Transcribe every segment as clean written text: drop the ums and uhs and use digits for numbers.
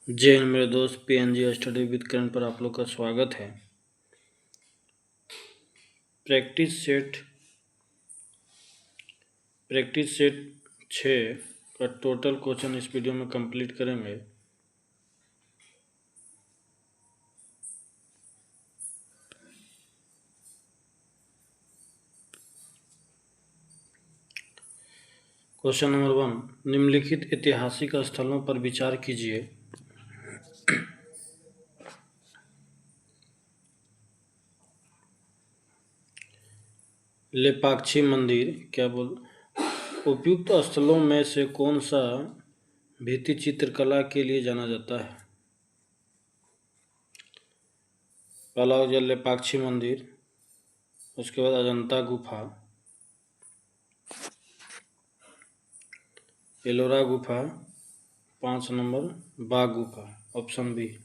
जय हिंद मेरे दोस्त, पीएनजी स्टडी विद करण पर आप लोग का स्वागत है। प्रैक्टिस सेट 6 का टोटल क्वेश्चन इस वीडियो में कंप्लीट करेंगे। क्वेश्चन नंबर 1, निम्नलिखित ऐतिहासिक स्थलों पर विचार कीजिए। लेपाक्षी मंदिर उपयुक्त स्थलों में से कौन सा भित्ति चित्रकला के लिए जाना जाता है? पहला हो गया लेपाक्षी मंदिर, उसके बाद अजंता गुफा, एलोरा गुफा, 5 नंबर बाघ गुफा, ऑप्शन बी।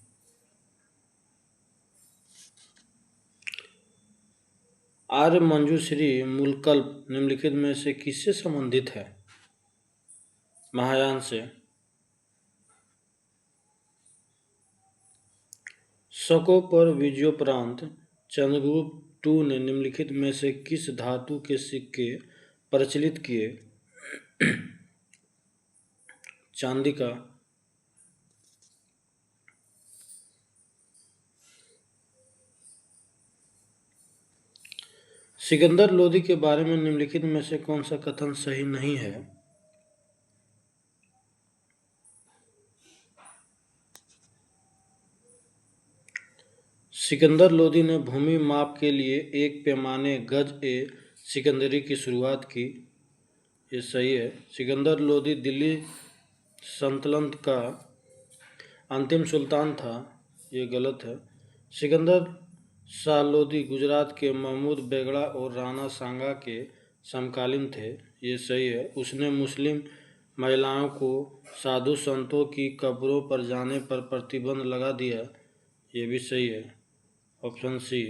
आर्य मंजूश्री मूलकल्प निम्नलिखित में से किससे संबंधित है? महायान से। शकों पर विजयोपरांत चंद्रगुप्त II ने निम्नलिखित में से किस धातु के सिक्के प्रचलित किए? चांदी का। सिकंदर लोदी के बारे में निम्नलिखित में से कौन सा कथन सही नहीं है? सिकंदर लोदी ने भूमि माप के लिए एक पैमाने गज-ए-सिकंदरी की शुरुआत की। ये सही है। सिकंदर लोदी दिल्ली सल्तनत का अंतिम सुल्तान था। ये गलत है। सिकंदर शाह लोदी गुजरात के महमूद बेगड़ा और राणा सांगा के समकालीन थे। ये सही है। उसने मुस्लिम महिलाओं को साधु संतों की कब्रों पर जाने पर प्रतिबंध लगा दिया। ये भी सही है, ऑप्शन सी।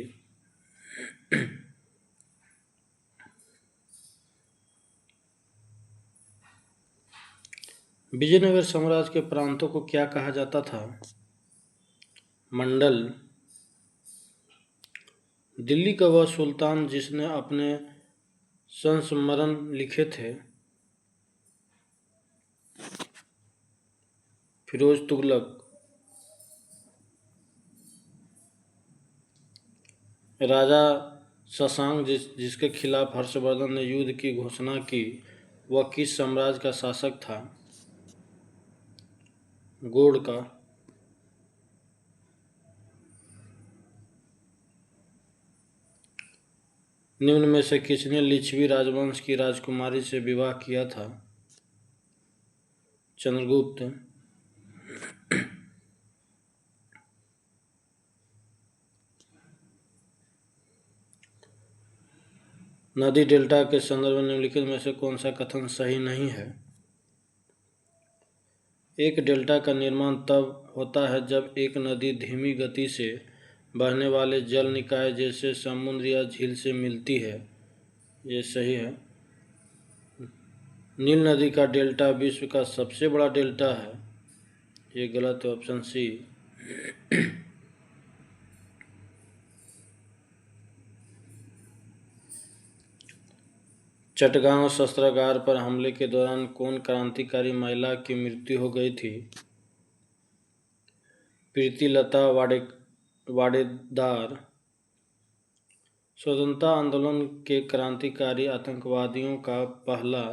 विजयनगर साम्राज्य के प्रांतों को क्या कहा जाता था? मंडल। दिल्ली का वह सुल्तान जिसने अपने संस्मरण लिखे थे? फिरोज तुगलक। राजा शशांक जिसके खिलाफ हर्षवर्धन ने युद्ध की घोषणा की, वह किस साम्राज्य का शासक था? गौड़ का। निम्न में से किसने लिच्छवी राजवंश की राजकुमारी से विवाह किया था? चंद्रगुप्त। नदी डेल्टा के संदर्भ में निम्नलिखित में से कौन सा कथन सही नहीं है? एक डेल्टा का निर्माण तब होता है जब एक नदी धीमी गति से बहने वाले जल निकाय जैसे समुद्र या झील से मिलती है। ये सही है। नील नदी का डेल्टा विश्व का सबसे बड़ा डेल्टा है। ये गलत है, ऑप्शन सी। चटगांव शस्त्रागार पर हमले के दौरान कौन क्रांतिकारी महिला की मृत्यु हो गई थी? प्रीतिलता वाडेदार। स्वतंत्रता आंदोलन के क्रांतिकारी आतंकवादियों का पहला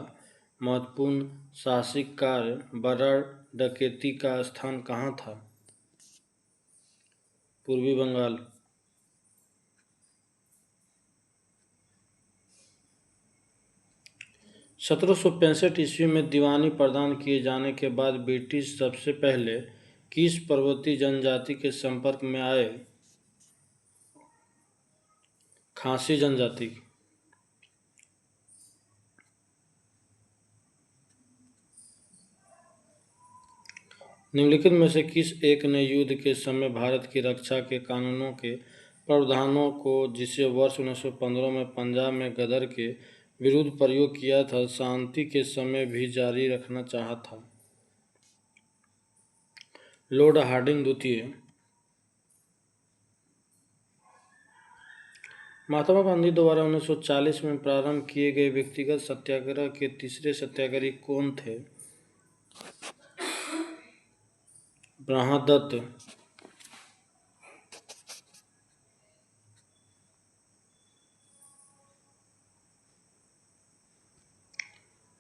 महत्वपूर्ण साहसिक कार्य बरार डकैती का स्थान कहाँ था? पूर्वी बंगाल। 1765 ईस्वी में दीवानी प्रदान किए जाने के बाद ब्रिटिश सबसे पहले किस पर्वतीय जनजाति के संपर्क में आए? खासी जनजाति। निम्नलिखित में से किस एक ने युद्ध के समय भारत की रक्षा के कानूनों के प्रावधानों को, जिसे वर्ष 1915 में पंजाब में गदर के विरुद्ध प्रयोग किया था, शांति के समय भी जारी रखना चाहा था? लॉर्ड हार्डिंग द्वितीय। महात्मा गांधी द्वारा 1940 में प्रारंभ किए गए व्यक्तिगत सत्याग्रह के तीसरे सत्याग्रही कौन थे? ब्रह्मदत्त।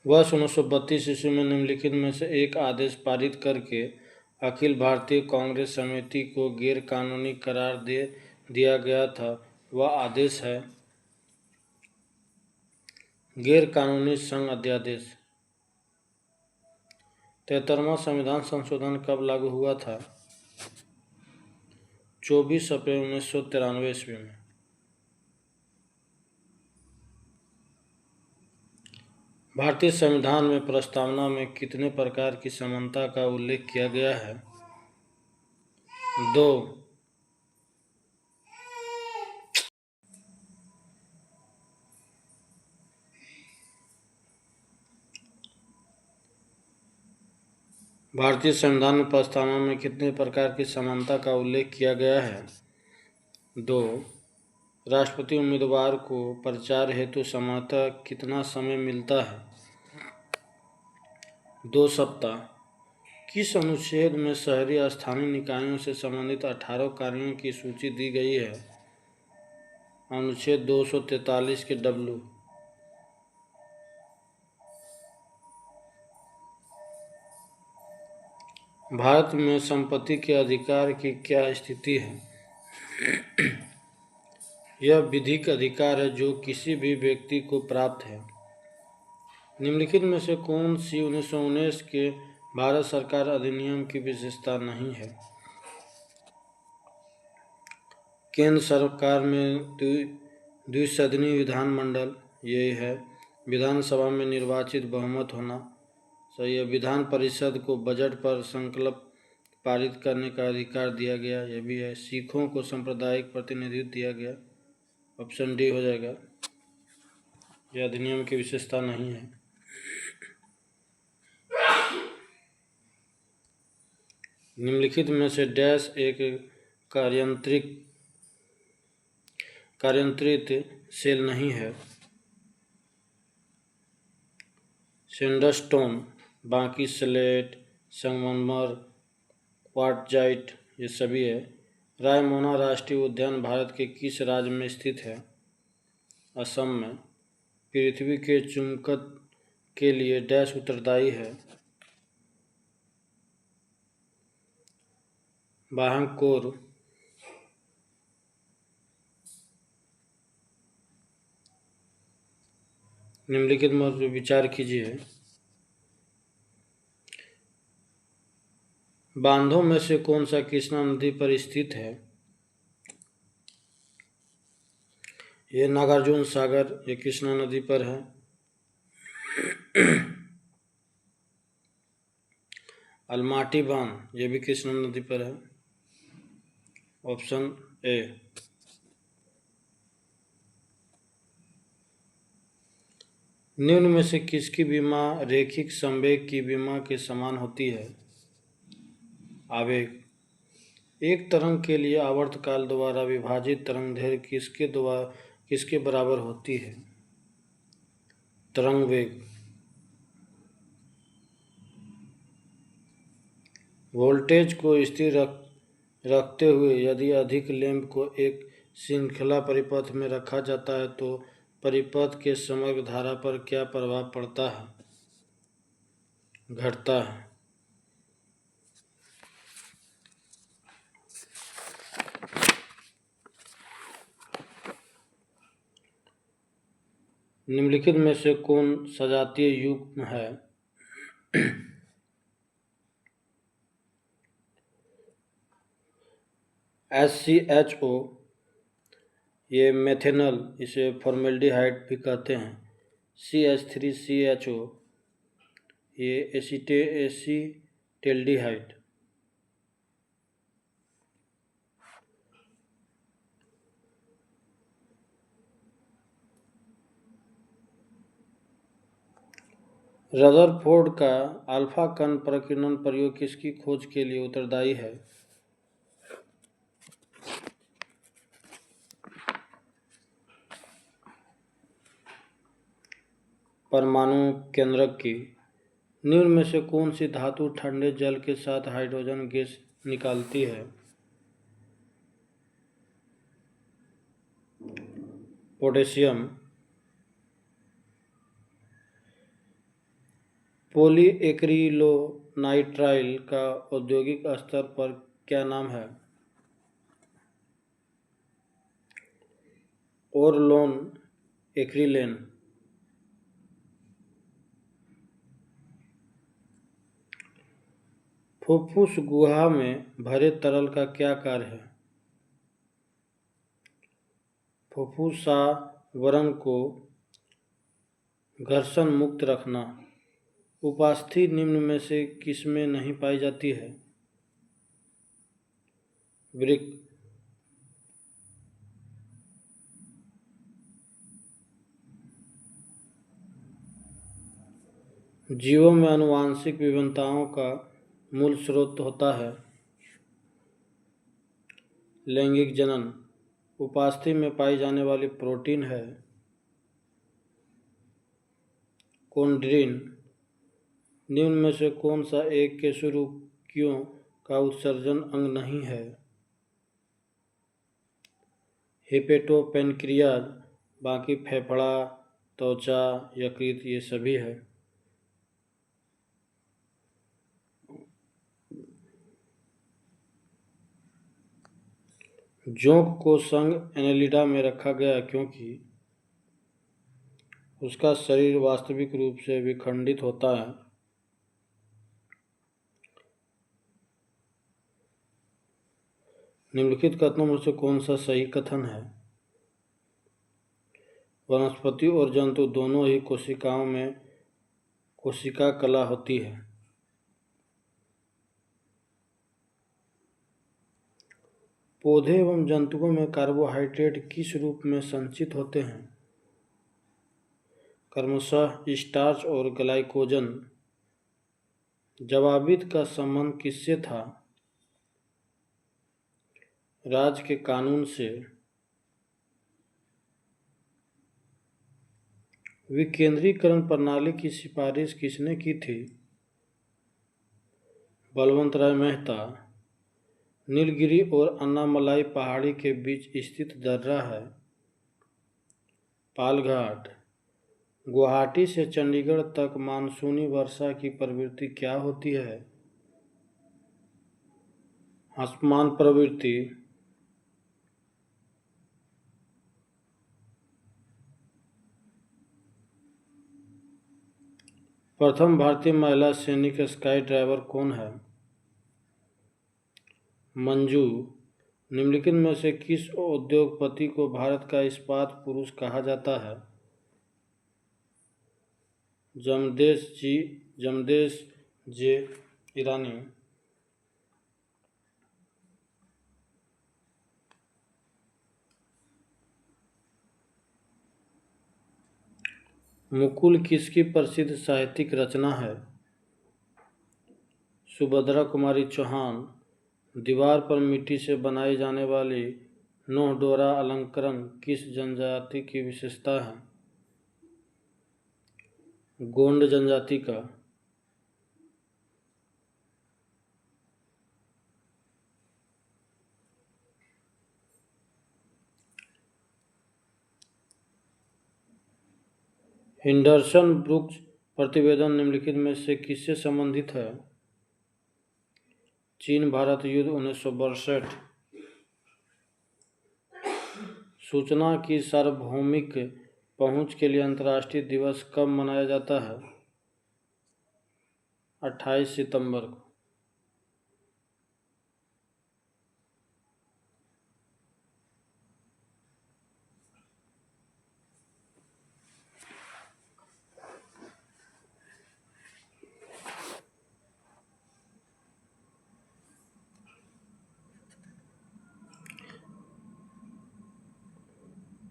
वर्ष 1932 ईस्वी में निम्नलिखित में से एक आदेश पारित करके अखिल भारतीय कांग्रेस समिति को गैर कानूनी करार दे दिया गया था। वह आदेश है गैर कानूनी संघ अध्यादेश। 73वां संविधान संशोधन कब लागू हुआ था? 24 अप्रैल 1993 ईस्वी में। भारतीय संविधान में प्रस्तावना में कितने प्रकार की समानता का उल्लेख किया गया है? 2। भारतीय संविधान में प्रस्तावना में कितने प्रकार की समानता का उल्लेख किया गया है? 2। राष्ट्रपति उम्मीदवार को प्रचार हेतु सामान्यतः कितना समय मिलता है? 2 सप्ताह। किस अनुच्छेद में शहरी स्थानीय निकायों से संबंधित 18 कार्यों की सूची दी गई है? अनुच्छेद 243 के डब्ल्यू। भारत में संपत्ति के अधिकार की क्या स्थिति है? यह विधिक अधिकार है जो किसी भी व्यक्ति को प्राप्त है। निम्नलिखित में से कौन सी 1919 के भारत सरकार अधिनियम की विशेषता नहीं है? केंद्र सरकार में द्विसदनीय विधानमंडल, ये है। विधानसभा में निर्वाचित बहुमत होना, सही है। विधान परिषद को बजट पर संकल्प पारित करने का अधिकार दिया गया, यह भी है। सिखों को सांप्रदायिक प्रतिनिधित्व दिया गया, ऑप्शन डी हो जाएगा। यह अधिनियम की विशेषता नहीं है। निम्नलिखित में से डैश एक कार्यान्त्रित सेल नहीं है? सैंडस्टोन, बाकी स्लेट, संगमरमर, क्वार्टजाइट, ये सभी है। रायमोना राष्ट्रीय उद्यान भारत के किस राज्य में स्थित है? असम में। पृथ्वी के चुंबकत्व के लिए डैश उत्तरदायी है? बाहंकोर। निम्नलिखित में विचार कीजिए। बांधों में से कौन सा कृष्णा नदी पर स्थित है? ये नागार्जुन सागर, ये कृष्णा नदी पर है। अलमाटी बांध, ये भी कृष्णा नदी पर है, ऑप्शन ए। निम्न में से किसकी विमा रैखिक संवेग की विमा के समान होती है? आवेग। एक तरंग के लिए आवर्तकाल द्वारा विभाजित तरंगदैर्घ्य किसके बराबर होती है? तरंग वेग। वोल्टेज को स्थिर रखते हुए यदि अधिक लैंप को एक श्रृंखला परिपथ में रखा जाता है तो परिपथ के समग्र धारा पर क्या प्रभाव पड़ता है? घटता है। निम्नलिखित में से कौन सजातीय युग्म है? HCHO, ये मेथेनॉल, इसे फॉर्मेल्डिहाइड भी कहते हैं। CH3CHO, ये एसीटेल्डिहाइड। रदरफोर्ड का अल्फा कण प्रकीर्णन प्रयोग किसकी खोज के लिए उत्तरदायी है? परमाणु केंद्रक की। निम्न में से कौन सी धातु ठंडे जल के साथ हाइड्रोजन गैस निकालती है? पोटेशियम। पॉलीएक्रिलोनाइट्राइल का औद्योगिक स्तर पर क्या नाम है? ओरलोन एक्रिलेन। फुफ्फुस गुहा में भरे तरल का क्या कार्य है? फुफ्फुसावरण को घर्षण मुक्त रखना। उपास्थि निम्न में से किसमें नहीं पाई जाती है? वृक्क। जीवों में आनुवांशिक विभिन्नताओं का मूल स्रोत होता है लैंगिक जनन। उपास्थि में पाई जाने वाली प्रोटीन है कोन्ड्रिन। निम्न में से कौन सा एक केशरुकियों का उत्सर्जन अंग नहीं है? हेपेटोपेनक्रियाज। बाकी फेफड़ा, त्वचा, यकृत ये सभी है। जोंक को संघ एनेलिडा में रखा गया क्योंकि उसका शरीर वास्तविक रूप से विखंडित होता है। निम्नलिखित कथनों में से कौन सा सही कथन है? वनस्पति और जंतु दोनों ही कोशिकाओं में कोशिका कला होती है। पौधे एवं जंतुओं में कार्बोहाइड्रेट किस रूप में संचित होते हैं? क्रमशः स्टार्च और ग्लाइकोजन। जवाबित का संबंध किससे था? राज्य के कानून से। विकेंद्रीकरण प्रणाली की सिफारिश किसने की थी? बलवंत राय मेहता। नीलगिरी और अन्नामलाई पहाड़ी के बीच स्थित दर्रा है पालघाट। गुवाहाटी से चंडीगढ़ तक मानसूनी वर्षा की प्रवृत्ति क्या होती है? असमान प्रवृत्ति। प्रथम भारतीय महिला सैनिक स्काई ड्राइवर कौन है? मंजू। निम्नलिखित में से किस उद्योगपति को भारत का इस्पात पुरुष कहा जाता है? जमदेश जे ईरानी। मुकुल किसकी प्रसिद्ध साहित्यिक रचना है? सुभद्रा कुमारी चौहान। दीवार पर मिट्टी से बनाई जाने वाली नोह डोरा अलंकरण किस जनजाति की विशेषता है? गोंड जनजाति का। हिंडरसन ब्रुक्स प्रतिवेदन निम्नलिखित में से किससे संबंधित है? चीन भारत युद्ध 1962। सूचना की सार्वभौमिक पहुंच के लिए अंतर्राष्ट्रीय दिवस कब मनाया जाता है? 28 सितंबर को।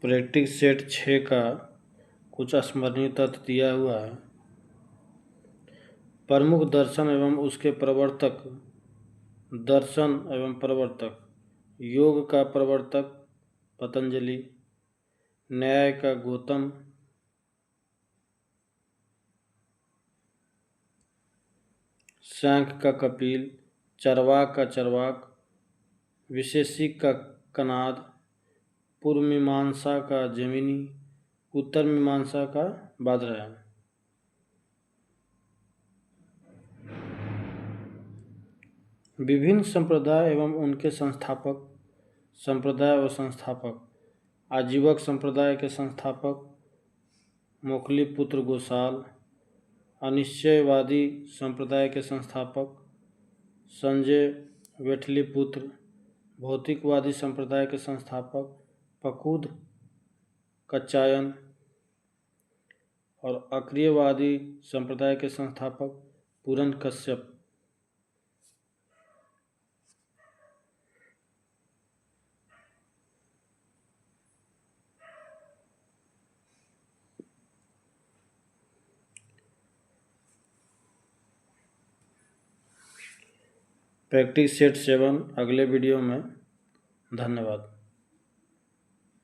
प्रैक्टिस सेट 6 का कुछ स्मरणीय तथ्य दिया हुआ है। प्रमुख दर्शन एवं उसके प्रवर्तक। दर्शन एवं प्रवर्तक। योग का प्रवर्तक पतंजलि, न्याय का गौतम, सांख्य का कपिल, चरवाक का चरवाक, विशेषिक का कनाद, पूर्व मीमांसा का जैमिनी, उत्तर मीमांसा का बादरायण। विभिन्न संप्रदाय एवं उनके संस्थापक। संप्रदाय और संस्थापक। आजीवक संप्रदाय के संस्थापक मोखलीपुत्र गोसाल। अनिश्चयवादी संप्रदाय के संस्थापक संजय वेठलीपुत्र। भौतिकवादी संप्रदाय के संस्थापक पकुद कच्चायन। और अक्रियवादी संप्रदाय के संस्थापक पूरन कश्यप। प्रैक्टिस सेट 7 अगले वीडियो में। धन्यवाद।